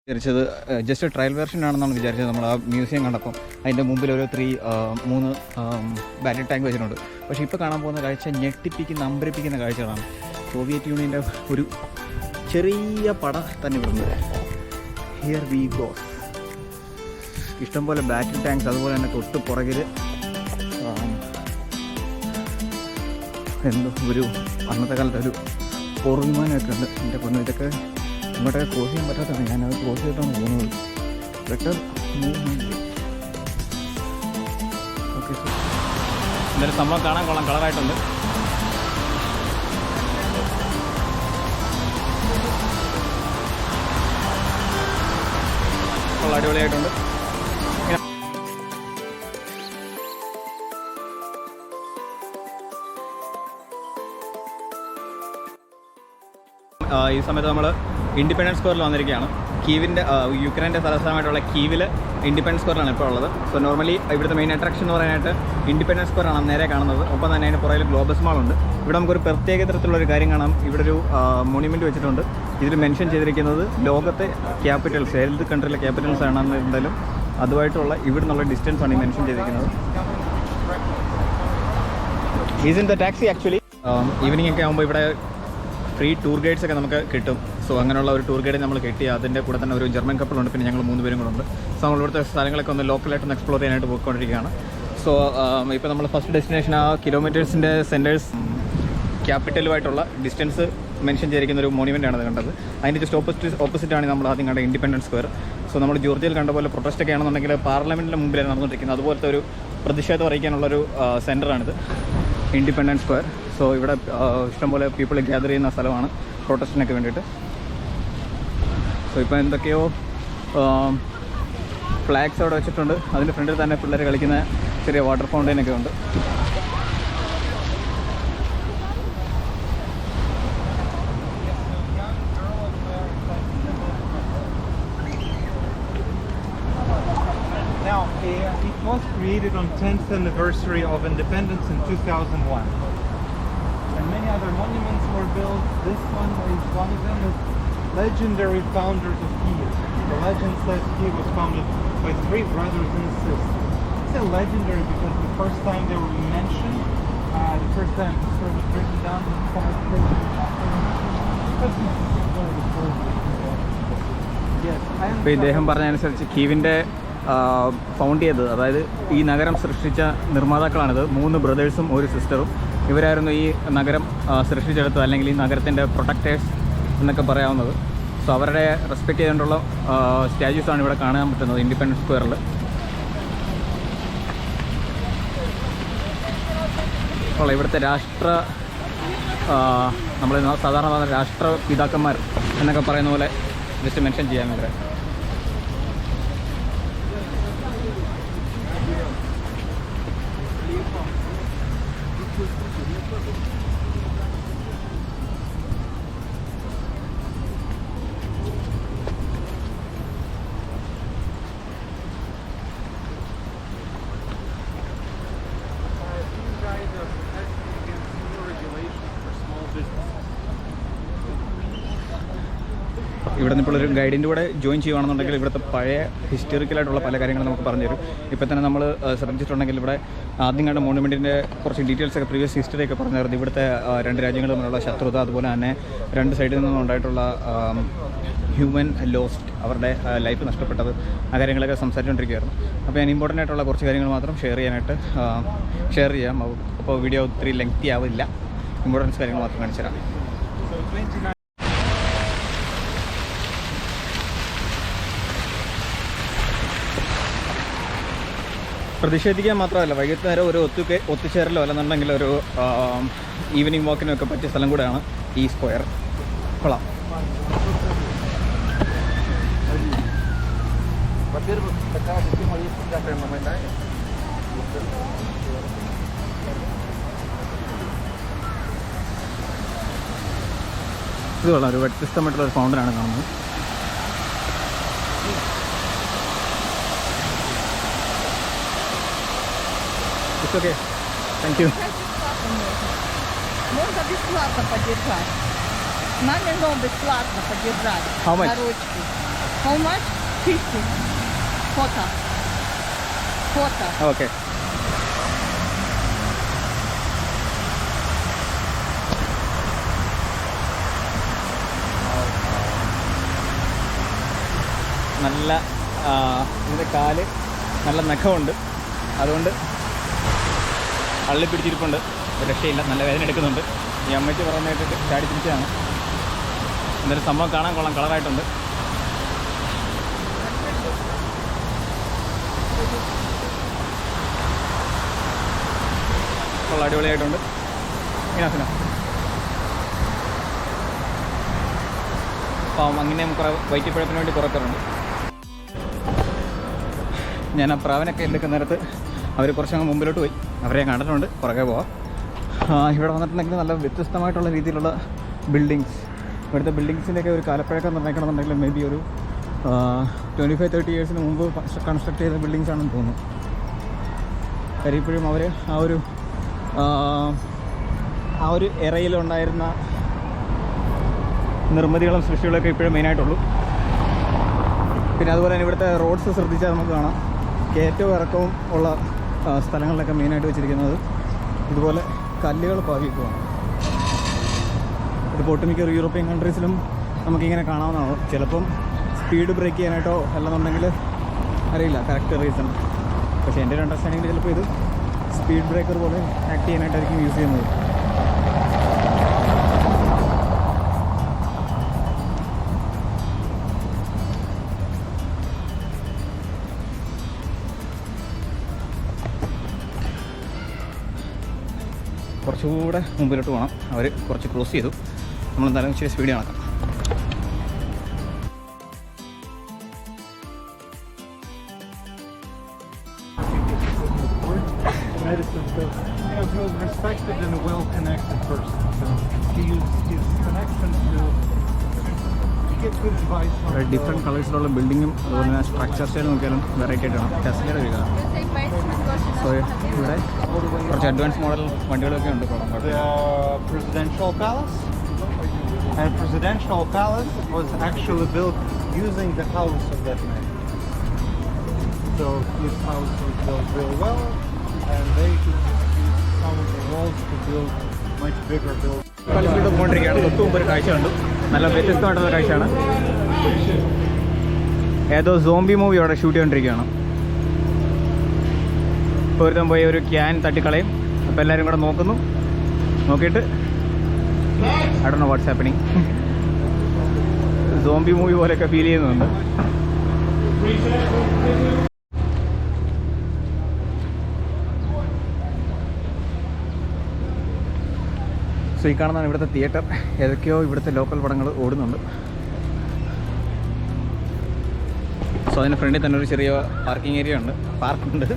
വിചാരിച്ചത് just trial version ആണെന്നാണ് വിചാരിച്ചത്. നമ്മൾ ആ മ്യൂസിയം കണ്ടപ്പം അതിൻ്റെ മുമ്പിൽ ഒരു 3 ബാറ്ററി ടാങ്ക് വെച്ചിട്ടുണ്ട്. പക്ഷേ ഇപ്പോൾ കാണാൻ പോകുന്ന കാഴ്ച അമ്പരിപ്പിക്കുന്ന കാഴ്ചകളാണ്. സോവിയറ്റ് യൂണിയൻ്റെ ഒരു ചെറിയ പട തന്നെ ഇവിടുന്ന്. Here we go. ഇഷ്ടംപോലെ ബാറ്ററി ടാങ്ക്സ്, അതുപോലെ തന്നെ തൊട്ട് പുറകിൽ എന്തോ ഒരു അന്നത്തെ കാലത്ത് ഒരു പോർവിമാനമൊക്കെ ഉണ്ട്. എൻ്റെ പൊന്നു, ഇതൊക്കെ ഇങ്ങോട്ടൊക്കെ ക്രോസ് ചെയ്യാൻ പറ്റാത്തതാണ്. ഞാനത് ക്രോസ് ചെയ്തിട്ടാണ് പോകുന്നത്. Better movement. ഓക്കെ, എന്തായാലും സംഭവം കാണാൻ കൊള്ളാം, കളറായിട്ടുണ്ട്. അടിപൊളിയായിട്ടുണ്ട്. ഈ സമയത്ത് നമ്മൾ ഇൻഡിപെൻഡൻസ് സ്ക്വയറിൽ വന്നിരിക്കുകയാണ്. യുക്രൈൻ്റെ തലസ്ഥാനമായിട്ടുള്ള കീവിൽ ഇൻഡിപെൻഡൻസ് സ്ക്വയറിലാണ് ഇപ്പോൾ ഉള്ളത്. സോ നോർമലി ഇവിടുത്തെ മെയിൻ അട്രാക്ഷൻ എന്ന് പറയാനായിട്ട് ഇൻഡിപെൻഡൻസ് സ്ക്വയറാണ് നേരെ കാണുന്നത്. ഒപ്പം തന്നെ അതിന് പുറകിൽ ഗ്ലോബസ് മാളുണ്ട്. ഇവിടെ നമുക്കൊരു പ്രത്യേക തരത്തിലുള്ളൊരു കാര്യം കാണാം. ഇവിടെ ഒരു മോണ്യുമെൻറ്റ് വെച്ചിട്ടുണ്ട്. ഇതിൽ മെൻഷൻ ചെയ്തിരിക്കുന്നത് ലോകത്തെ ക്യാപിറ്റൽസ്, ഏത് കൺട്രിയിലെ ക്യാപിറ്റൽസ് ആണെന്നുണ്ടെങ്കിലും അതുമായിട്ടുള്ള ഇവിടെ നിന്നുള്ള ഡിസ്റ്റൻസ് ആണ് ഈ മെൻഷൻ ചെയ്തിരിക്കുന്നത്. Is in the taxi actually. Evening ഒക്കെ ആകുമ്പോൾ ഇവിടെ ഫ്രീ ടൂർ ഗൈഡ്സ് ഒക്കെ നമുക്ക് കിട്ടും. സോ അങ്ങനെയുള്ള ഒരു ടൂർ ഗൈഡ് നമ്മൾ കിട്ടി. അതിൻ്റെ കൂടെ തന്നെ ഒരു ജർമ്മൻ കപ്പിളുണ്ട്, പിന്നെ ഞങ്ങൾ 3 പേരും കൂടെ ഉണ്ട്. സോ നമ്മൾ ഇവിടുത്തെ സ്ഥലങ്ങളൊക്കെ ഒന്ന് ലോക്കലായിട്ടൊന്ന് എക്സ്പ്ലോർ ചെയ്യാനായിട്ട് പോയിക്കൊണ്ടിരിക്കുകയാണ്. സോ ഇപ്പോൾ നമ്മൾ ഫസ്റ്റ് ഡെസ്റ്റിനേഷൻ ആ കിലോമീറ്റേഴ്സിൻ്റെ സെൻറ്റേഴ്സ് ക്യാപിറ്റലുമായിട്ടുള്ള ഡിസ്റ്റൻസ് മെൻഷൻ ചെയ്തിരിക്കുന്ന ഒരു മോണ്യുമെൻ്റാണ് അത് കണ്ടത്. അതിൻ്റെ ജസ്റ്റ് ഓപ്പോസിറ്റാണ് നമ്മൾ ആദ്യം കണ്ട ഇൻഡിപെൻഡൻസ് സ്ക്വയർ. സോ നമ്മൾ ജോർജിയയിൽ കണ്ട പോലെ പ്രൊട്ടസ്റ്റ് ഒക്കെ ആണെന്നുണ്ടെങ്കിൽ പാർലമെൻറ്റിൻ്റെ മുമ്പിലാണ് നടന്നുകൊണ്ടിരിക്കുന്നത്. അതുപോലത്തെ ഒരു പ്രതിഷേധം അറിയിക്കാനുള്ളൊരു സെൻറ്ററാണിത്, ഇൻഡിപെൻഡൻസ് സ്ക്വയർ. സോ ഇവിടെ ഇഷ്ടംപോലെ പീപ്പിൾ ഗ്യാദർ ചെയ്യുന്ന സ്ഥലമാണ് പ്രൊട്ടസ്റ്റിനൊക്കെ വേണ്ടിയിട്ട്. സോ ഇപ്പോൾ എന്തൊക്കെയോ ഫ്ലാഗ്സ് അവിടെ വെച്ചിട്ടുണ്ട്. അതിൻ്റെ ഫ്രണ്ടിൽ തന്നെ പിള്ളേർ കളിക്കുന്ന ചെറിയ വാട്ടർ ഫൗണ്ടൈനൊക്കെ ഉണ്ട്. Now, it was created on 10th anniversary of independence in 2001. And many other monuments were built. This one is one of them. Is legendary founders of Kiev. The legend says Kiev was founded by 3 brothers and sisters. It's a legendary because the first time they were mentioned, the first time the story was written down, ഇപ്പോൾ ഇദ്ദേഹം പറഞ്ഞതനുസരിച്ച് കീവിൻ്റെ found ചെയ്തത്, അതായത് ഈ നഗരം സൃഷ്ടിച്ച നിർമ്മാതാക്കളാണിത്. 3 ബ്രദേഴ്സും 1 സിസ്റ്ററും. ഇവരായിരുന്നു ഈ നഗരം സൃഷ്ടിച്ചെടുത്തത്, അല്ലെങ്കിൽ ഈ നഗരത്തിൻ്റെ പ്രൊട്ടക്റ്റേഴ്സ് എന്നൊക്കെ പറയാവുന്നത്. സോ അവരുടെ റെസ്പെക്റ്റ് ചെയ്തുകൊണ്ടുള്ള സ്റ്റാച്യൂസാണ് ഇവിടെ കാണാൻ പറ്റുന്നത് ഇൻഡിപെൻഡൻസ് സ്ക്വയറിൽ. അപ്പോൾ ഇവിടുത്തെ നമ്മൾ സാധാരണ രാഷ്ട്രപിതാക്കന്മാർ എന്നൊക്കെ പറയുന്ന പോലെ ജസ്റ്റ് മെൻഷൻ ചെയ്യാൻ ഇവിടെ. ഇവിടെ നിന്ന് ഇപ്പോൾ ഒരു ഗൈഡിൻ്റെ കൂടെ ജോയിൻ ചെയ്യുകയാണെന്നുണ്ടെങ്കിൽ ഇവിടുത്തെ പഴയ ഹിസ്റ്റോറിക്കലായിട്ടുള്ള പല കാര്യങ്ങളും നമുക്ക് പറഞ്ഞുതരും. ഇപ്പോൾ തന്നെ നമ്മൾ ശ്രദ്ധിച്ചിട്ടുണ്ടെങ്കിൽ ഇവിടെ ആദ്യം കണ്ട മോണ്യുമെൻറ്റിൻ്റെ കുറച്ച് ഡീറ്റെയിൽസ് ഒക്കെ പ്രീവിയസ് ഹിസ്റ്ററിയൊക്കെ പറഞ്ഞായിരുന്നു. ഇവിടുത്തെ 2 രാജ്യങ്ങൾ തമ്മിലുള്ള ശത്രുത, അതുപോലെ തന്നെ 2 സൈഡിൽ നിന്നുണ്ടായിട്ടുള്ള ഹ്യൂമൻ ലോസ്റ്റ്, അവരുടെ ലൈഫ് നഷ്ടപ്പെട്ടത്, ആ കാര്യങ്ങളൊക്കെ സംസാരിച്ചുകൊണ്ടിരിക്കുകയായിരുന്നു. അപ്പോൾ ഞാൻ ഇമ്പോർട്ടൻ്റ് ആയിട്ടുള്ള കുറച്ച് കാര്യങ്ങൾ മാത്രം ഷെയർ ചെയ്യാം. അപ്പോൾ വീഡിയോ ഒത്തിരി ലെങ്തി ആവില്ല, ഇമ്പോർട്ടൻസ് കാര്യങ്ങൾ മാത്രം കാണിച്ചു തരാം. പ്രതിഷേധിക്കാൻ മാത്രമല്ല, വൈകുന്നേരം ഒരു ഒത്തുചേരലോ അല്ലെന്നുണ്ടെങ്കിൽ ഒരു ഈവനിങ് വാക്കിനൊക്കെ പറ്റിയ സ്ഥലം കൂടെയാണ് ഈ സ്ക്വയർ. കൊള്ളാം. ഇത് കൊള്ളാം, ഒരു വ്യത്യസ്തമായിട്ടുള്ള ഒരു ഫൗണ്ടനാണ് കാണുന്നത്. It's okay. Thank you. Можно бесплатно подержать. Маме, но бесплатно подержать. How much? На ручки. How much? 50. Quarter. Quarter. Okay. നല്ല ഇതിൻ്റെ കാല് നല്ല നഖമുണ്ട്, അതുകൊണ്ട് അള്ളി പിടിച്ചിരിപ്പുണ്ട്. രക്ഷയില്ല, നല്ല വേദന എടുക്കുന്നുണ്ട്. ഈ അമ്മയ്ക്ക് പറഞ്ഞ കേട്ടിട്ട് ചാടി പിടിച്ചതാണ്. എന്തായാലും സംഭവം കാണാൻ കൊള്ളാം, കളറായിട്ടുണ്ട്. കൊള്ളാം, അടിപൊളിയായിട്ടുണ്ട്. ഇങ്ങനെ അപ്പം അങ്ങനെ കുറേ വൈറ്റിപ്പഴപ്പിന് വേണ്ടി കുറയ്ക്കാറുണ്ട്. ഞാൻ ആ പ്രാവനൊക്കെ എടുക്കുന്ന നേരത്ത് അവർ കുറച്ചങ്ങ് മുമ്പിലോട്ട് പോയി. അവരെ കണ്ടിട്ടുണ്ട്, പുറകെ പോവാം. ഇവിടെ വന്നിട്ടുണ്ടെങ്കിൽ നല്ല വ്യത്യസ്തമായിട്ടുള്ള രീതിയിലുള്ള ബിൽഡിങ്സ്. ഇവിടുത്തെ ബിൽഡിങ്സിൻ്റെയൊക്കെ ഒരു കാലപ്പഴക്കം നിർണ്ണയിക്കണമെന്നുണ്ടെങ്കിൽ മേ ബി ഒരു 25-30 ഇയേഴ്സിന് മുമ്പ് കൺസ്ട്രക്ട് ചെയ്ത ബിൽഡിങ്സ് ആണെന്ന് തോന്നുന്നു. കാര്യം ഇപ്പോഴും അവർ ആ ഒരു എറയിലുണ്ടായിരുന്ന നിർമ്മിതികളും സൃഷ്ടികളൊക്കെ ഇപ്പോഴും മെയിനായിട്ടുള്ളൂ. പിന്നെ അതുപോലെ തന്നെ ഇവിടുത്തെ റോഡ്സ് ശ്രദ്ധിച്ചാൽ നമുക്ക് കാണാം, കയറ്റവും ഇറക്കവും ഉള്ള സ്ഥലങ്ങളിലൊക്കെ മെയിനായിട്ട് വെച്ചിരിക്കുന്നത് ഇതുപോലെ കല്ലുകൾ പാകിക്കുവാണ്. ഇതിപ്പോൾ ഒട്ടുമിക്ക യൂറോപ്യൻ കൺട്രീസിലും നമുക്കിങ്ങനെ കാണാവുന്നതാണ്. ചിലപ്പം സ്പീഡ് ബ്രേക്ക് ചെയ്യാനായിട്ടോ അല്ലെന്നുണ്ടെങ്കിൽ അറിയില്ല കറക്റ്റ് റീസൺ. പക്ഷേ എൻ്റെ ഒരു അണ്ടർസ്റ്റാൻഡിങ്ങിൽ ചിലപ്പോൾ ഇത് സ്പീഡ് ബ്രേക്കർ പോലെ ആക്ട് ചെയ്യാനായിട്ടായിരിക്കും യൂസ് ചെയ്യുന്നത്. കുറച്ചുകൂടെ മുമ്പിലോട്ട് പോകണം. അവർ കുറച്ച് ക്ലോസ് ചെയ്തു. നമ്മളെന്തായാലും ഇച്ചിരി speed കണക്കാം. Medicine, so he was respected and a well-connected person. So he used his connections to get good advice. Different കളേഴ്സിലുള്ള ബിൽഡിങ്ങും അതുപോലെ തന്നെ സ്ട്രക്ചർ സ്റ്റൈൽ നോക്കിയാലും വെറൈറ്റി ആയിട്ടാണ്. ടെസ്ലയുടെ വീട്. സോ ഇവിടെ കുറച്ച് അഡ്വാൻസ് മോഡൽ വണ്ടികളൊക്കെ ഉണ്ട്. The presidential palace. And presidential palace was actually built using the house of that man. So his house was built real well, and they could use some of the walls to build much bigger buildings. കളിച്ചിട്ട് പോയിക്കൊണ്ടിരിക്കുകയാണ്. തൊട്ട് മുമ്പ് ഒരു കാഴ്ച കണ്ടു, നല്ല വ്യത്യസ്തമായിട്ടുള്ള കാഴ്ചയാണ്. ഏതോ സോംബി മൂവി അവിടെ ഷൂട്ട് ചെയ്തുകൊണ്ടിരിക്കുകയാണ്. ഇപ്പോൾ ഒരുത്തം പോയി ഒരു ക്യാൻ തട്ടിക്കളയും. അപ്പോൾ എല്ലാവരും കൂടെ നോക്കുന്നു. നോക്കിയിട്ട് I don't know what's happening. Zombie movie പോലെയൊക്കെ ഫീൽ ചെയ്യുന്നുണ്ട്. സോ ഈ കാണുന്നതാണ് ഇവിടുത്തെ തിയേറ്റർ. ഏതൊക്കെയോ ഇവിടുത്തെ ലോക്കൽ പടങ്ങൾ ഓടുന്നുണ്ട്. സോ അതിന് ഫ്രണ്ടിൽ തന്നെ ഒരു ചെറിയ പാർക്കിംഗ് ഏരിയ ഉണ്ട്, പാർക്കുണ്ട്.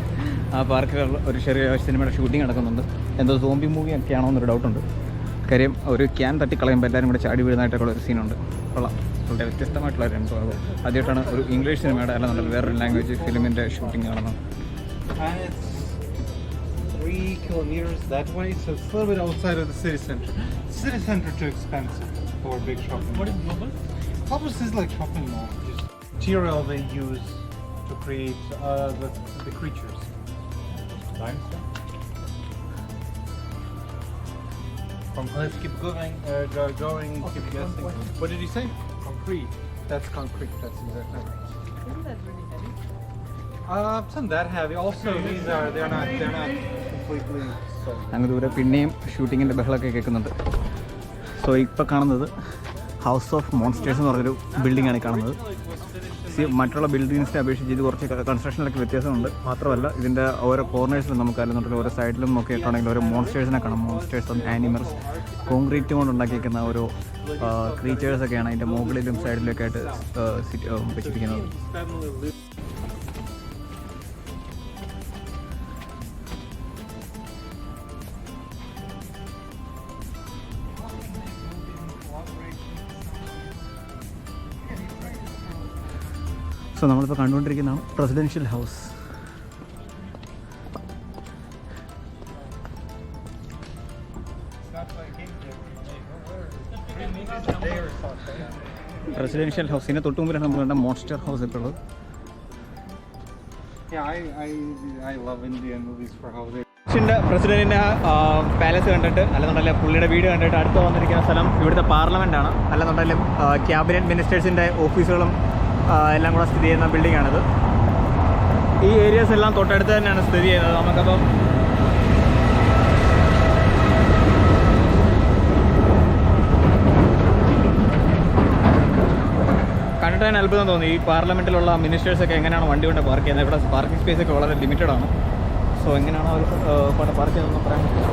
ആ പാർക്കിൽ ഒരു ചെറിയ സിനിമയുടെ ഷൂട്ടിംഗ് നടക്കുന്നുണ്ട്. എന്തോ സോംബി മൂവി ഒക്കെ ആണോ എന്നൊരു ഡൗട്ടുണ്ട്. കാര്യം ഒരു ക്യാൻ തട്ടിക്കളയുമ്പോൾ എല്ലാവരും കൂടെ ചാടി വീഴുന്നതായിട്ടൊക്കെ ഒരു സീനുണ്ട്. കൊള്ളാം, വളരെ വ്യത്യസ്തമായിട്ടുള്ള ഒരു അനുഭവം. ആദ്യമായിട്ടാണ് ഒരു ഇംഗ്ലീഷ് സിനിമയുടെ അല്ലെന്നുണ്ടെങ്കിൽ വേറൊരു ലാംഗ്വേജ് ഫിലിമിൻ്റെ ഷൂട്ടിംഗ് കാണുന്നത്. And it's 3 kilometers that way, so it's a little bit outside of the city center. City center too expensive for a big shopping mall. What is Globus? Globus is like shopping mall. Just material they use to create the creatures. Limestone. Let's keep going. Keep guessing. What did you say? Concrete. That's concrete. That's exactly right. Isn't that really heavy? It's not that heavy. Also, they're not completely solid. അങ്ങ് ദൂരെ പിന്നെയും ഷൂട്ടിങ്ങിൻ്റെ ബഹളമൊക്കെ കേൾക്കുന്നുണ്ട്. So ഇപ്പോൾ കാണുന്നത് house of monsters എന്ന് പറഞ്ഞൊരു ബിൽഡിംഗാണ് കാണുന്നത്. മറ്റുള്ള ബിൽഡിങ്സിനെ അപേക്ഷിച്ച് ഇത് കുറച്ച് കൺസ്ട്രക്ഷനിലൊക്കെ വ്യത്യാസമുണ്ട്. മാത്രമല്ല ഇതിൻ്റെ ഓരോ കോർണേഴ്സിലും നമുക്ക് അല്ലെന്നുണ്ടെങ്കിൽ ഓരോ സൈഡിലും നോക്കിയിട്ടുണ്ടെങ്കിൽ ഓരോ മോൺസ്റ്റേഴ്സിനെ കാണാം. മോൺസ്റ്റേഴ്സ് ആൻഡ് ആനിമൽസ് കോൺക്രീറ്റ് കൊണ്ട് ഉണ്ടാക്കിയിരിക്കുന്ന ഓരോ ക്രീച്ചേഴ്സൊക്കെയാണ് അതിൻ്റെ മുകളിലും സൈഡിലൊക്കെ ആയിട്ട് വെച്ചിരിക്കുന്നത്. സോ നമ്മളിപ്പോൾ കണ്ടുകൊണ്ടിരിക്കുന്നതാണ് പ്രസിഡൻഷ്യൽ ഹൗസ്. പ്രസിഡൻഷ്യൽ ഹൗസിന് തൊട്ട് മുമ്പിലാണ് നമ്മൾ കണ്ട മോൺസ്റ്റർ ഹൗസ് ഇപ്പോൾ ഉള്ളത്. Yeah, I love Indian movies for how they. പ്രസിഡന്റിൻ്റെ പാലസ് കണ്ടിട്ട് അല്ലെന്നുണ്ടെങ്കിൽ പുള്ളിയുടെ വീട് കണ്ടിട്ട് അടുത്ത് വന്നിരിക്കുന്ന സ്ഥലം ഇവിടുത്തെ പാർലമെൻറ്റാണ്. അല്ലെന്നുണ്ടെങ്കിലും ക്യാബിനറ്റ് മിനിസ്റ്റേഴ്സിൻ്റെ ഓഫീസുകളും എല്ലാം കൂടെ സ്ഥിതി ചെയ്യുന്ന ബിൽഡിങ്ങാണിത്. ഈ ഏരിയാസ് എല്ലാം തൊട്ടടുത്ത് തന്നെയാണ് സ്ഥിതി ചെയ്യുന്നത്. നമുക്കപ്പം കണ്ടിട്ട് തന്നെ അത്ഭുതം തോന്നി. ഈ പാർലമെൻറ്റിലുള്ള മിനിസ്റ്റേഴ്സൊക്കെ എങ്ങനെയാണ് വണ്ടി കൊണ്ട് പാർക്ക് ചെയ്യുന്നത്. ഇവിടെ പാർക്കിംഗ് സ്പേസ് ഒക്കെ വളരെ ലിമിറ്റഡ് ആണ്. സോ എങ്ങനെയാണോ അവർ പാർക്ക് ചെയ്തതെന്ന് പറയാൻ പറ്റില്ല.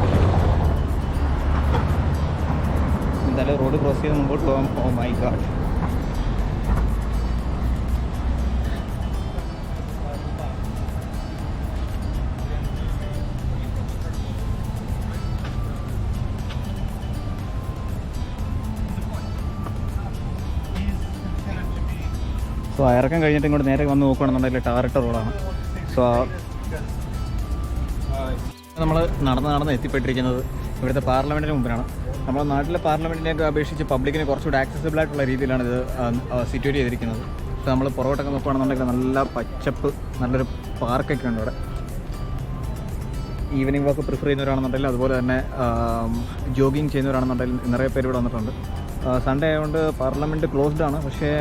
എന്തായാലും റോഡ് ക്രോസ് ചെയ്ത് മുമ്പോട്ട് പോകാം. Oh my God. സോ ഇറക്കം കഴിഞ്ഞിട്ട് ഇങ്ങോട്ട് നേരെ വന്ന് നോക്കുകയാണെന്നുണ്ടെങ്കിൽ ടാറിട്ട റോഡാണ്. സോ നമ്മൾ നടന്ന് എത്തിപ്പെട്ടിരിക്കുന്നത് ഇവിടുത്തെ പാർലമെൻറ്റിന് മുമ്പിലാണ്. നമ്മുടെ നാട്ടിലെ പാർലമെൻറ്റിനെയൊക്കെ അപേക്ഷിച്ച് പബ്ലിക്കിന് കുറച്ചുകൂടി ആക്സസിബിൾ ആയിട്ടുള്ള രീതിയിലാണ് ഇത് സിറ്റുവേറ്റ് ചെയ്തിരിക്കുന്നത്. ഇപ്പോൾ നമ്മൾ പുറകോട്ടൊക്കെ നോക്കുകയാണെന്നുണ്ടെങ്കിൽ നല്ല പച്ചപ്പ്, നല്ലൊരു പാർക്കൊക്കെ ഉണ്ട് ഇവിടെ. ഈവനിങ് വാക്ക് പ്രിഫർ ചെയ്യുന്നവരാണെന്നുണ്ടെങ്കിൽ അതുപോലെ തന്നെ ജോഗിങ് ചെയ്യുന്നവരാണെന്നുണ്ടെങ്കിൽ നിറയെ പേര് ഇവിടെ വന്നിട്ടുണ്ട്. സൺഡേ ആയതുകൊണ്ട് പാർലമെൻറ്റ് ക്ലോസ്ഡ് ആണ്. പക്ഷേ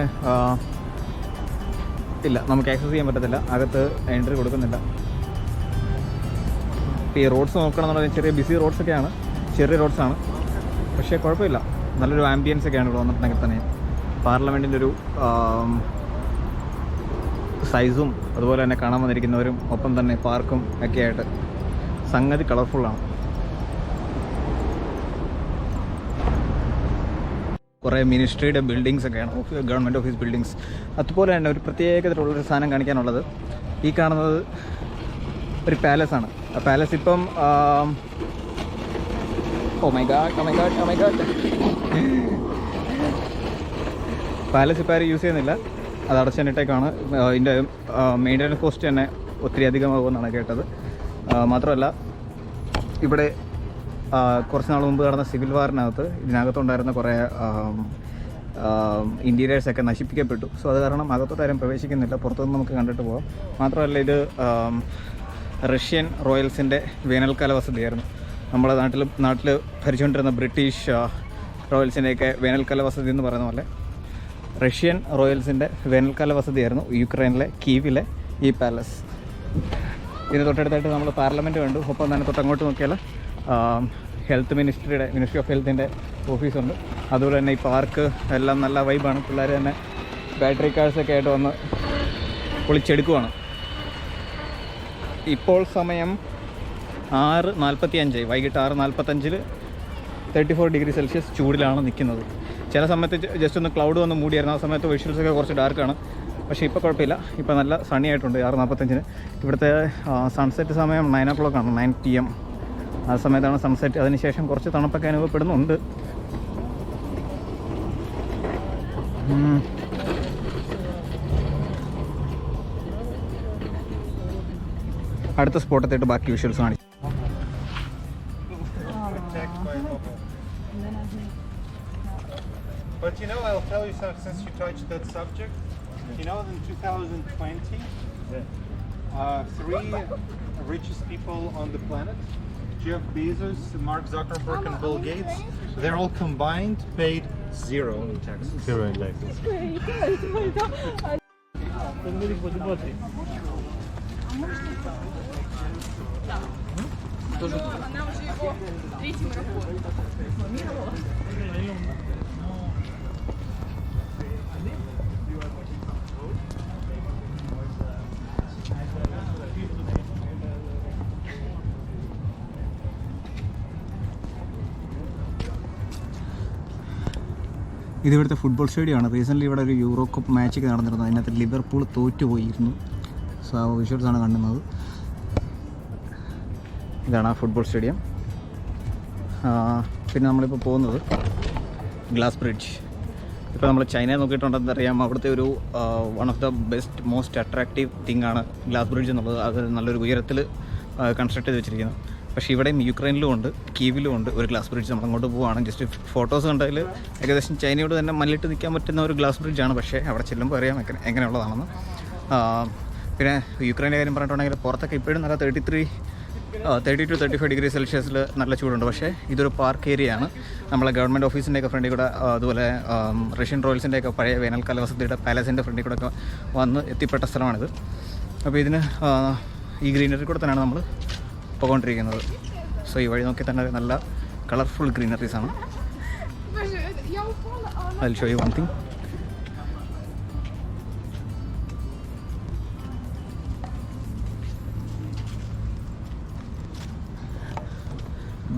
ഇല്ല, നമുക്ക് ആക്സസ് ചെയ്യാൻ പറ്റത്തില്ല, അകത്ത് എൻട്രി കൊടുക്കുന്നില്ല. ഇപ്പോൾ ഈ റോഡ്സ് നോക്കുകയാണെന്നുണ്ടെങ്കിൽ ചെറിയ ബിസി റോഡ്സൊക്കെയാണ്, ചെറിയ റോഡ്സാണ്. പക്ഷേ കുഴപ്പമില്ല, നല്ലൊരു ആംബിയൻസ് ഒക്കെയാണ് ഇവിടെ വന്നിട്ടുണ്ടെങ്കിൽ തന്നെ. പാർലമെൻറ്റിൻ്റെ ഒരു സൈസും അതുപോലെ തന്നെ കാണാൻ വന്നിരിക്കുന്നവരും ഒപ്പം തന്നെ പാർക്കും ഒക്കെ ആയിട്ട് സംഗതി കളർഫുള്ളാണ്. കുറേ മിനിസ്ട്രിയുടെ ബിൽഡിങ്സ് ഒക്കെയാണ്, ഗവൺമെൻറ് ഓഫീസ് ബിൽഡിങ്സ്. അതുപോലെ തന്നെ ഒരു പ്രത്യേകതയുള്ളൊരു സാധനം കാണിക്കാനുള്ളത് ഈ കാണുന്നത് ഒരു പാലസാണ്. ആ പാലസ് ഇപ്പം ഓ മൈ ഗാഡ് പാലസ് ഇപ്പോൾ ആരും യൂസ് ചെയ്യുന്നില്ല, അത് അടച്ചിട്ടേക്കാണ്. ഇതിൻ്റെ മെയിൻ്റനൻസ് കോസ്റ്റ് തന്നെ ഒത്തിരി അധികമാകുമെന്നാണ് കേട്ടത്. മാത്രമല്ല ഇവിടെ കുറച്ച് നാൾ മുമ്പ് നടന്ന സിവിൽ വാറിനകത്ത് ഇതിനകത്തുണ്ടായിരുന്ന കുറേ ഇൻറ്റീരിയേഴ്സൊക്കെ നശിപ്പിക്കപ്പെട്ടു. സോ അത് കാരണം അകത്തോട്ടാരും പ്രവേശിക്കുന്നില്ല, പുറത്തുനിന്ന് നമുക്ക് കണ്ടിട്ട് പോകാം. മാത്രമല്ല ഇത് റഷ്യൻ റോയൽസിൻ്റെ വേനൽക്കാല വസതിയായിരുന്നു. നമ്മുടെ നാട്ടിൽ ഭരിച്ചുകൊണ്ടിരുന്ന ബ്രിട്ടീഷ് റോയൽസിൻ്റെയൊക്കെ വേനൽക്കാല വസതി എന്ന് പറയുന്ന പോലെ റഷ്യൻ റോയൽസിൻ്റെ വേനൽക്കാല വസതിയായിരുന്നു യുക്രൈനിലെ കീവിലെ ഈ പാലസ്. ഇതിന് തൊട്ടടുത്തായിട്ട് നമ്മൾ പാർലമെൻറ്റ് കണ്ടു. ഒപ്പം തന്നെ തൊട്ടങ്ങോട്ട് നോക്കിയാൽ മിനിസ്ട്രി ഓഫ് ഹെൽത്തിൻ്റെ ഓഫീസുണ്ട്. അതുപോലെ തന്നെ ഈ പാർക്ക് എല്ലാം നല്ല വൈബാണ്. പിള്ളേർ തന്നെ ബാറ്ററി കാർസൊക്കെ ആയിട്ട് വന്ന് പൊളിച്ചെടുക്കുവാണ്. ഇപ്പോൾ സമയം 6:45, വൈകിട്ട് 6:45 34 ഡിഗ്രി സെൽഷ്യസ് ചൂടിലാണ് നിൽക്കുന്നത്. ചില സമയത്ത് ജസ്റ്റ് ഒന്ന് ക്ലൗഡ് വന്ന് മൂടിയായിരുന്നു. ആ സമയത്ത് വിഷ്വൽസൊക്കെ കുറച്ച് ഡാർക്കാണ്. പക്ഷേ ഇപ്പോൾ കുഴപ്പമില്ല, ഇപ്പോൾ നല്ല സണ്ണി ആയിട്ടുണ്ട്. 6:45 ഇവിടുത്തെ സൺസെറ്റ് സമയം 9 o'clock ആണ്, 9 PM. ആ സമയത്താണ് സൺസെറ്റ്. അതിനുശേഷം കുറച്ച് തണുപ്പൊക്കെ അനുഭവപ്പെടുന്നുണ്ട്. അടുത്ത സ്പോട്ടത്തായിട്ട് ബാക്കി വിഷ്വൽസ് കാണിക്കും. But you know, I'll tell you something since you touched that subject. You know, in 2020, 3 richest people on the planet, Jeff Bezos, Mark Zuckerberg, and Bill Gates, they're all combined paid 0 in taxes. 0 in taxes. Она уже его третий марафон номинировала. ഇതിവിടുത്തെ football സ്റ്റേഡിയമാണ്. Recently ഇവിടെ ഒരു euro cup മാച്ചൊക്കെ നടന്നിരുന്നു. അതിനകത്ത് Liverpool തോറ്റുപോയിരുന്നു. So ആ വിഷ്വൽസാണ് കാണുന്നത്. ഇതാണ് ആ football stadium. പിന്നെ നമ്മളിപ്പോൾ പോകുന്നത് ഗ്ലാസ് ബ്രിഡ്ജ്. ഇപ്പോൾ നമ്മൾ ചൈനയെ നോക്കിയിട്ടുണ്ടെന്ന് അറിയാം, അവിടുത്തെ ഒരു one of the best most attractive thing ആണ് ഗ്ലാസ് ബ്രിഡ്ജ് എന്നുള്ളത്. അത് നല്ലൊരു ഉയരത്തിൽ കൺസ്ട്രക്ട് ചെയ്ത് വെച്ചിരിക്കുന്നത്. പക്ഷേ ഇവിടെയും യുക്രൈനിലും ഉണ്ട്, കീവിലും ഉണ്ട് ഒരു ഗ്ലാസ് ബ്രിഡ്ജ്. നമ്മൾ അങ്ങോട്ട് പോവുകയാണ്. ജസ്റ്റ് ഫോട്ടോസ് കണ്ടതിൽ ഏകദേശം ചൈനയോട് തന്നെ മല്ലിട്ട് നിൽക്കാൻ പറ്റുന്ന ഒരു ഗ്ലാസ് ബ്രിഡ്ജാണ്. പക്ഷേ അവിടെ ചെല്ലുമ്പോൾ അറിയാം എങ്ങനെയുള്ളതാണെന്ന്. പിന്നെ യുക്രൈൻ്റെ കാര്യം പറഞ്ഞിട്ടുണ്ടെങ്കിൽ പുറത്തൊക്കെ ഇപ്പോഴും നല്ല 30 to 35 ഡിഗ്രി സെൽഷ്യസിൽ നല്ല ചൂടുണ്ട്. പക്ഷേ ഇതൊരു പാർക്ക് ഏരിയയാണ്. നമ്മളെ ഗവൺമെൻറ് ഓഫീസിൻ്റെയൊക്കെ ഫ്രണ്ടിൽ കൂടെ, അതുപോലെ റഷ്യൻ റോയൽസിൻ്റെയൊക്കെ പഴയ വേനൽക്കാല വസതിയുടെ പാലസിൻ്റെ ഫ്രണ്ടിൽ കൂടെ ഒക്കെ വന്ന് എത്തിപ്പെട്ട സ്ഥലമാണിത്. അപ്പോൾ ഇതിന് ഈ ഗ്രീനറി കൂടെ തന്നെയാണ് നമ്മൾ പോയിക്കൊണ്ടിരിക്കുന്നത്. സോ ഈ വഴി നോക്കി തന്നെ നല്ല കളർഫുൾ ഗ്രീനറീസാണ്. I'll show you one thing.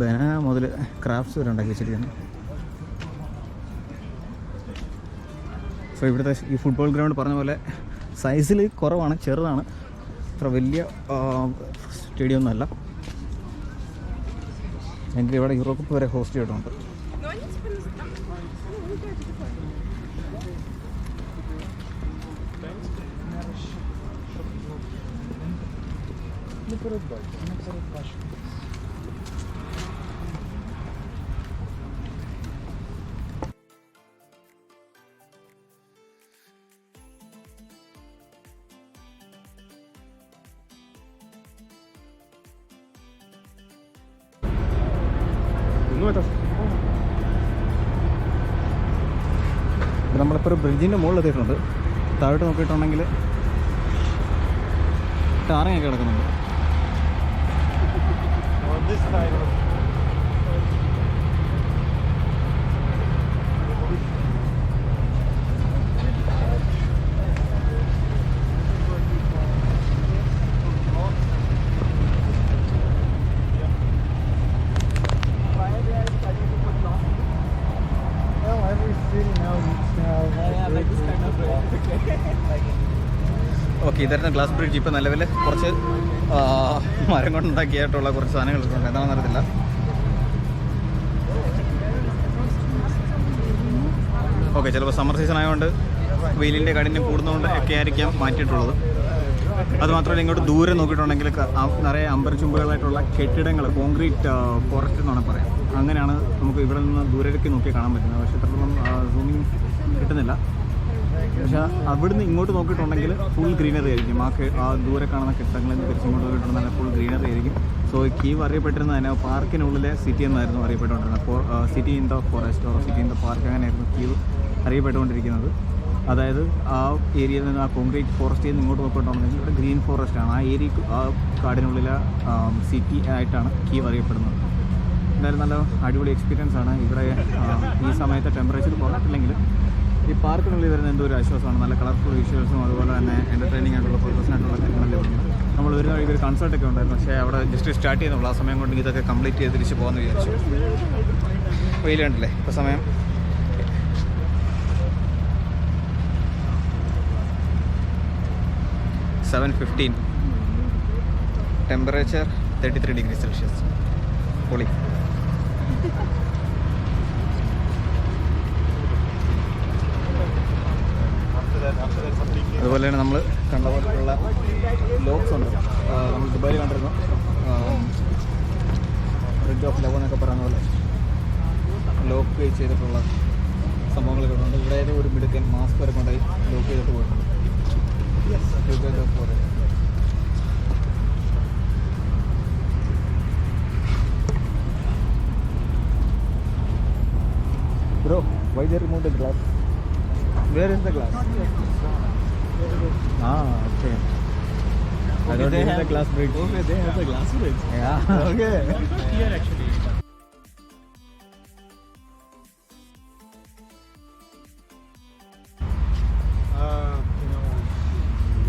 Banana മുതൽ ക്രാഫ്റ്റ്സ് വരെ ഉണ്ടാക്കി വെച്ചിരിക്കുന്നു. സോ ഇവിടുത്തെ ഈ ഫുട്ബോൾ ഗ്രൗണ്ട് പറഞ്ഞ പോലെ സൈസിൽ കുറവാണ്, ചെറുതാണ്, അത്ര വലിയ സ്റ്റേഡിയം ഒന്നുമല്ല. എങ്കിൽ ഇവിടെ യൂറോപ്പ് കപ്പ് വരെ ഹോസ്റ്റ് ചെയ്തിട്ടുണ്ട്. നമ്മളിപ്പോൾ ഒരു ബ്രിഡ്ജിൻ്റെ മുകളിൽ എത്തിയിട്ടുണ്ട്. താഴോട്ട് നോക്കിയിട്ടുണ്ടെങ്കിൽ ടാറിങ്ങൊക്കെ കിടക്കുന്നുണ്ട്. ഓക്കെ, ഇതായിരുന്നു ഗ്ലാസ് ബ്രിഡ്ജ്. ഇപ്പോൾ നിലവിൽ കുറച്ച് മരം കൊണ്ടുണ്ടാക്കിയായിട്ടുള്ള കുറച്ച് സാധനങ്ങളൊക്കെ ഉണ്ട്. എന്താണെന്ന് അറിയത്തില്ല. ഓക്കെ, ചിലപ്പോൾ സമ്മർ സീസൺ ആയതുകൊണ്ട് വെയിലിൻ്റെ കാഠിന്യം കൂടുന്നതുകൊണ്ട് ഒക്കെ ആയിരിക്കാം മാറ്റിയിട്ടുള്ളത്. അതുമാത്രമല്ല, ഇങ്ങോട്ട് ദൂരെ നോക്കിയിട്ടുണ്ടെങ്കിൽ നിറയെ അമ്പരച്ചുമ്പുകളായിട്ടുള്ള കെട്ടിടങ്ങൾ, കോൺക്രീറ്റ് ഫോറസ്റ്റ് എന്നാണ് പറയാം. അങ്ങനെയാണ് നമുക്ക് ഇവിടെ നിന്ന് ദൂരേക്ക് നോക്കി കാണാൻ പറ്റുന്നത്. പക്ഷേ ഇത്രയൊന്നും സൂമിങ് കിട്ടുന്നില്ല. പക്ഷേ അവിടുന്ന് ഇങ്ങോട്ട് നോക്കിയിട്ടുണ്ടെങ്കിൽ ഫുൾ ഗ്രീനറി ആയിരിക്കും. ആ ദൂരെ കാണുന്ന കെട്ടിടങ്ങളിൽ നിന്ന് തിരിച്ചിങ്ങോട്ട് നോക്കിയിട്ടുണ്ടെങ്കിൽ ഫുൾ ഗ്രീനറി ആയിരിക്കും. സോ കീവ് അറിയപ്പെട്ടിരുന്നത് തന്നെ പാർക്കിനുള്ളിലെ സിറ്റി എന്നായിരുന്നു അറിയപ്പെട്ടുകൊണ്ടിരുന്നത്. City in the forest or city in the park, അങ്ങനെയായിരുന്നു കീവ് അറിയപ്പെട്ടുകൊണ്ടിരിക്കുന്നത്. അതായത് ആ ഏരിയയിൽ നിന്ന്, ആ കോൺക്രീറ്റ് ഫോറസ്റ്റിൽ നിന്ന് ഇങ്ങോട്ട് നോക്കിയിട്ടുണ്ടെങ്കിൽ ഇവിടെ ഗ്രീൻ ഫോറസ്റ്റാണ്. ആ ഏരിയ, ആ കാടിനുള്ളിലെ സിറ്റി ആയിട്ടാണ് കീവ് അറിയപ്പെടുന്നത്. എന്തായാലും നല്ല അടിപൊളി എക്സ്പീരിയൻസ് ആണ്. ഇവിടെ ഈ സമയത്ത് ടെമ്പറേച്ചർ കുറഞ്ഞിട്ടില്ലെങ്കിൽ ഈ പാർക്കിനുള്ളിൽ വരുന്ന എന്തോ ഒരു ആശ്വാസമാണ്. നല്ല കളർഫുൾ വിഷ്വൽസും അതുപോലെ തന്നെ എൻ്റർടൈനിങ് ആയിട്ടുള്ള പർപ്പസിനായിട്ടുള്ള കാര്യങ്ങളെല്ലാം ഉണ്ട്. നമ്മൾ വരുന്ന വഴിക്ക് ഒരു കൺസേർട്ടൊക്കെ ഉണ്ടായിരുന്നു. പക്ഷേ അവിടെ ജസ്റ്റ് സ്റ്റാർട്ട് ചെയ്യുന്നുള്ളൂ. ആ സമയം കൊണ്ട് ഇതൊക്കെ കംപ്ലീറ്റ് ചെയ്ത് തിരിച്ച് പോകാമെന്ന് വിചാരിച്ചു. വെയിലുണ്ടല്ലേ ഇപ്പോൾ സമയം. $7:15, ടെമ്പറേച്ചർ 33 ഡിഗ്രി സെൽഷ്യസ്. പൊളി. അതുപോലെ തന്നെ നമ്മൾ കണ്ട പോലെയുള്ള ലോക്സ് ഉണ്ട്. നമ്മൾ ദുബായിൽ കണ്ടിരുന്നു, ബ്രിഡ്ജ് ഓഫ് ലവ് എന്നൊക്കെ പറയുന്ന പോലെ ലോക്ക് ചെയ്തിട്ടുള്ള സംഭവങ്ങളൊക്കെ ഉണ്ട്. ഇവിടെ ഒരു മിടുക്കൻ മാസ്ക് വരെ കൊണ്ടായി ലോക്ക് ചെയ്തിട്ട് പോയിട്ടുണ്ട്. Bro, why they remove the glass? Where is the glass? Okay. I don't have the glass bridge. Okay, they have the glass bridge. Yeah. Okay. Here actually.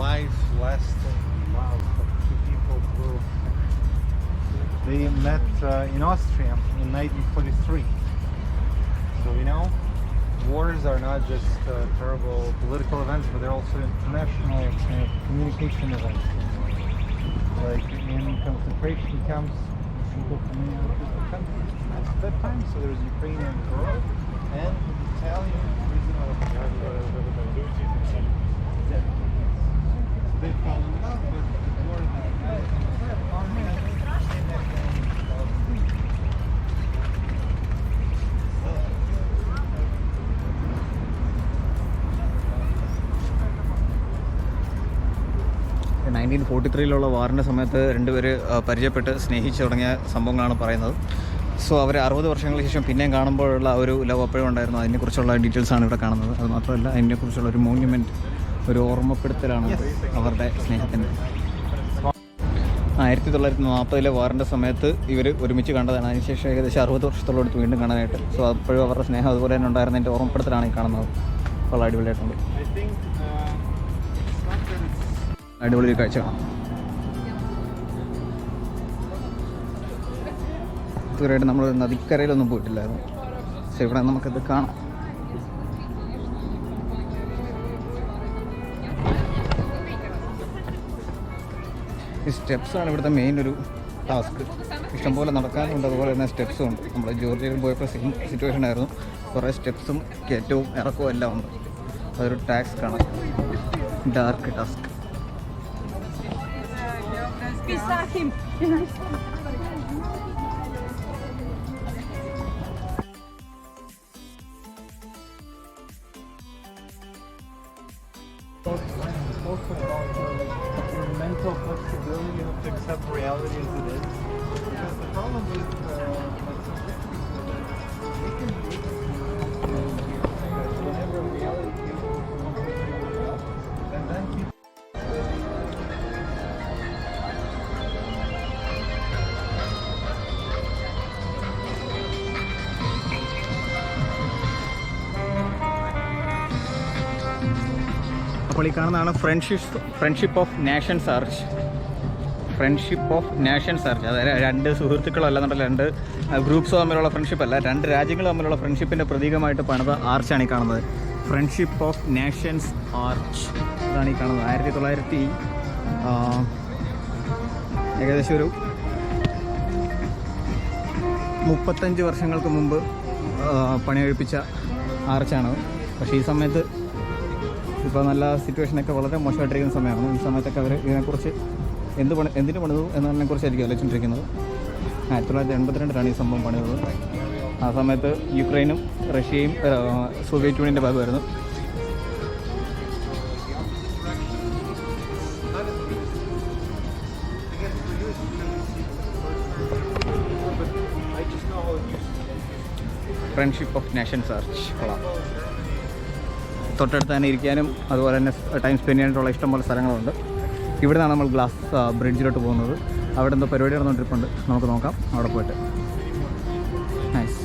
Life lasting love of two people who they met in Austria in 1943. So wars are not just terrible political events, but they're also international communication events. Like in concentration camps, people from many other different countries at that time. So there's Ukrainian girl and Italian prisoner. They fall in love with the war that 1943 വാറിൻ്റെ സമയത്ത് രണ്ടുപേർ പരിചയപ്പെട്ട് സ്നേഹിച്ച് തുടങ്ങിയ സംഭവങ്ങളാണ് പറയുന്നത്. So അവർ 60 വർഷങ്ങൾക്ക് ശേഷം പിന്നെയും കാണുമ്പോഴുള്ള ഒരു ലവ് അപ്പോഴും ഉണ്ടായിരുന്നു. അതിനെക്കുറിച്ചുള്ള ഡീറ്റെയിൽസാണ് ഇവിടെ കാണുന്നത്. അത് മാത്രമല്ല അതിനെക്കുറിച്ചുള്ള ഒരു മോണ്യുമെൻറ്റ്, ഒരു ഓർമ്മപ്പെടുത്തലാണ് അവരുടെ സ്നേഹത്തിൻ്റെ. 1940 വാറിൻ്റെ സമയത്ത് ഇവർ ഒരുമിച്ച് കണ്ടതാണ്. അതിനുശേഷം ഏകദേശം 60 വർഷത്തോളം എടുത്ത് വീണ്ടും കാണാനായിട്ട്. സോ അപ്പോഴും അവരുടെ സ്നേഹം അതുപോലെ തന്നെ ഉണ്ടായിരുന്നതിൻ്റെ ഓർമ്മപ്പെടുത്തലാണ് ഈ കാണുന്നത്. വളരെ അടിപൊളിയായിട്ടുണ്ട്. അടിപൊളി ഒരു കാഴ്ച കാണാം. തീർച്ചയായിട്ടും നമ്മൾ നദിക്കരയിലൊന്നും പോയിട്ടില്ലായിരുന്നു. പക്ഷേ ഇവിടെ നമുക്കിത് കാണാം. ഈ സ്റ്റെപ്സാണ് ഇവിടുത്തെ മെയിൻ ഒരു ടാസ്ക്. ഇഷ്ടംപോലെ നടക്കാനുണ്ട്, അതുപോലെ തന്നെ സ്റ്റെപ്സും ഉണ്ട്. നമ്മൾ ജോർജിയയിൽ പോയപ്പോൾ സെയിം സിറ്റുവേഷൻ ആയിരുന്നു. കുറേ സ്റ്റെപ്സും കയറ്റവും ഇറക്കവും എല്ലാം ഉണ്ട്. അതൊരു ടാസ്ക്കാണ്, dark task. Also about your mental flexibility, you have to accept reality as it is. Because the problem with we can do this whenever reality gives us something, and then people. അപ്പോൾ ഈ കാണുന്നതാണ് friendship of nations arch. Friendship of nations arch, അതായത് രണ്ട് സുഹൃത്തുക്കളല്ലാന്നുണ്ടല്ല, രണ്ട് groups തമ്മിലുള്ള friendship അല്ല, രണ്ട് രാജ്യങ്ങൾ തമ്മിലുള്ള ഫ്രണ്ട്ഷിപ്പിൻ്റെ പ്രതീകമായിട്ട് പണിത ആർച്ചാണ് ഈ കാണുന്നത്. ഫ്രണ്ട്ഷിപ്പ് ഓഫ് നാഷൻസ് ആർച്ച് ഇതാണ് ഈ കാണുന്നത്. 1900 ഏകദേശം ഒരു 35 വർഷങ്ങൾക്ക് മുമ്പ് പണികഴിപ്പിച്ച ആർച്ചാണത്. പക്ഷേ ഈ സമയത്ത് ഇപ്പോൾ നല്ല സിറ്റുവേഷനൊക്കെ വളരെ മോശമായിട്ടിരിക്കുന്ന സമയമാണ്. ഈ സമയത്തൊക്കെ അവർ ഇതിനെക്കുറിച്ച് എന്തിനു പണിതു എന്നതിനെക്കുറിച്ചായിരിക്കും ആലോചിച്ചുകൊണ്ടിരിക്കുന്നത്. 1982 ഈ സംഭവം പണിതത്. ആ സമയത്ത് യുക്രൈനും റഷ്യയും സോവിയറ്റ് യൂണിയൻ്റെ ഭാഗമായിരുന്നു. ഫ്രണ്ട്ഷിപ്പ് ഓഫ് നാഷൻസ് ആർച്ച് കൊള്ളാം. തൊട്ടടുത്ത് തന്നെ ഇരിക്കാനും അതുപോലെ തന്നെ ടൈം സ്പെൻഡ് ചെയ്യാനായിട്ടുള്ള ഇഷ്ടംപോലെ സ്ഥലങ്ങളുണ്ട്. ഇവിടെ നിന്നാണ് നമ്മൾ ഗ്ലാസ് ബ്രിഡ്ജിലോട്ട് പോകുന്നത്. അവിടെ എന്തോ പരിപാടി നടന്നുകൊണ്ടിരിപ്പുണ്ട്, നമുക്ക് നോക്കാം അവിടെ പോയിട്ട്. നൈസ്.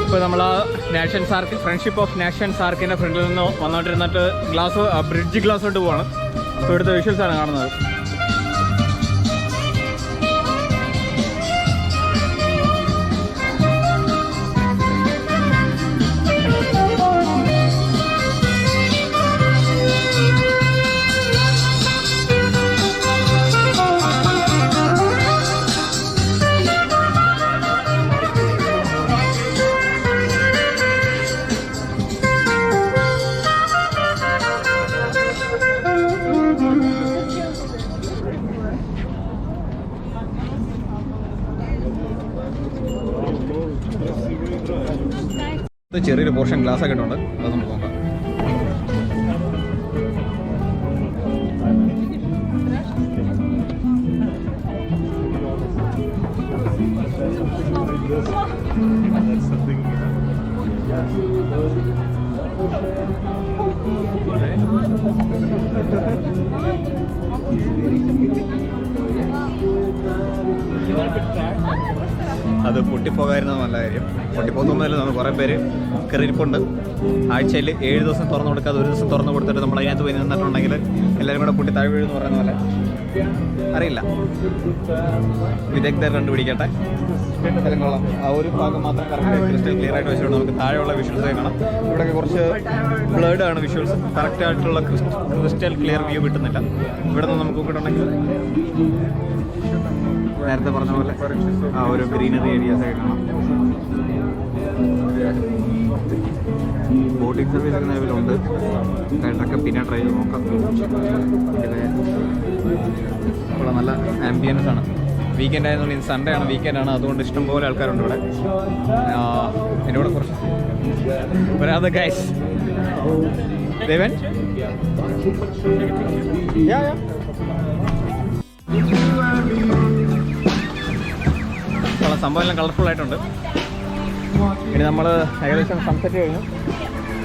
ഇപ്പോൾ നമ്മൾ ആ nations arch, friendship of nations ആർക്കിൻ്റെ ഫ്രണ്ടിൽ നിന്ന് വന്നുകൊണ്ടിരുന്നിട്ട് ബ്രിഡ്ജ് ഗ്ലാസോട്ട് പോവാണ്. അപ്പോൾ ഇവിടുത്തെ വിഷ്വൽസാണ് കാണുന്നത്. ചെറിയൊരു പോർഷൻ ഗ്ലാസ് ഒക്കെ ഉണ്ട്, അത് നമുക്ക് നോക്കാം. അത് പൊട്ടിപ്പോകാതിരുന്നത് നല്ല കാര്യം. പൊട്ടിപ്പോകുന്നതിൽ നമ്മൾ കുറേ പേര് കയറിയിരിപ്പുണ്ട്. ആഴ്ചയിൽ 7 ദിവസം തുറന്നു കൊടുക്കാതെ ഒരു ദിവസം തുറന്നു കൊടുത്തിട്ട് നമ്മൾ അതിനകത്ത് പോയി നിന്നിട്ടുണ്ടെങ്കിൽ എല്ലാവരും കൂടെ പൊട്ടി താഴെ വീഴുമെന്ന് പറയുന്ന പോലെ. അറിയില്ല, വിദഗ്ധർ കണ്ടുപിടിക്കട്ടെ. കൊള്ളാം. ആ ഒരു ഭാഗം മാത്രം കറക്റ്റ് ക്രിസ്റ്റൽ ക്ലിയർ ആയിട്ട് വെച്ചിട്ടുണ്ട്. നമുക്ക് താഴെയുള്ള വിഷ്വൽസ് കാണാം. ഇവിടെയൊക്കെ കുറച്ച് ബ്ലേഡ് ആണ് വിഷ്വൽസ്. കറക്റ്റ് ആയിട്ടുള്ള ക്രിസ്റ്റൽ ക്ലിയർ വ്യൂ കിട്ടുന്നില്ല. ഇവിടെ നിന്ന് നമുക്ക് നോക്കിയിട്ടുണ്ടെങ്കിൽ നേരത്തെ പറഞ്ഞ പോലെ ആ ഒരു ഗ്രീനറി ഏരിയാസ് ഒക്കെ കാണാം. ബോട്ടിംഗ് സർവീസ് ഒക്കെ നിലവിലുണ്ട്. ഇതൊക്കെ പിന്നെ ട്രൈ ചെയ്ത് നോക്കാം. ഇവിടെ നല്ല ആംബിയൻസ് ആണ്. വീക്കെൻഡ് ആയതുകൊണ്ട് ഇന്ന് സൺഡേ ആണ്, വീക്കെൻഡാണ്. അതുകൊണ്ട് ഇഷ്ടംപോലെ ആൾക്കാരുണ്ട് ഇവിടെ. എൻ്റെ കൂടെ കുറച്ച് വരാതെ guys They went? Yeah, yeah. സംഭവം എല്ലാം കളർഫുൾ ആയിട്ടുണ്ട്. ഇനി നമ്മൾ ഏകദേശം സൺസെറ്റ് കഴിഞ്ഞു.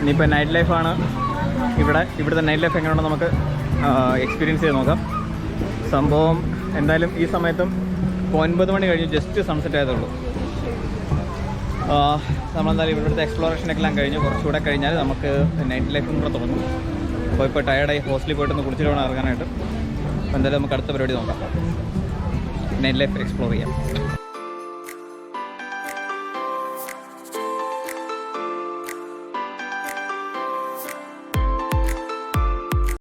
ഇനിയിപ്പോൾ നൈറ്റ് ലൈഫാണ് ഇവിടുത്തെ നൈറ്റ് ലൈഫ് എങ്ങനെയാണെന്ന് നമുക്ക് എക്സ്പീരിയൻസ് ചെയ്ത് നോക്കാം. സംഭവം എന്തായാലും ഈ സമയത്തും 9 മണി കഴിഞ്ഞ് ജസ്റ്റ് സൺസെറ്റ് ആയതുള്ളൂ. നമ്മളെന്തായാലും ഇവിടുത്തെ എക്സ്പ്ലോറേഷനൊക്കെ എല്ലാം കഴിഞ്ഞ് കുറച്ചുകൂടെ കഴിഞ്ഞാൽ നമുക്ക് നൈറ്റ് ലൈഫും കൂടെ തുടങ്ങും. അപ്പോൾ ഇപ്പോൾ ടയർഡായി ഹോസ്റ്റലിൽ പോയിട്ടൊന്ന് കുളിച്ചിട്ട് വേണം ഇറങ്ങാനായിട്ട്. അപ്പോൾ എന്തായാലും നമുക്ക് അടുത്ത പരിപാടി നോക്കാം, നൈറ്റ് ലൈഫ് എക്സ്പ്ലോർ ചെയ്യാം.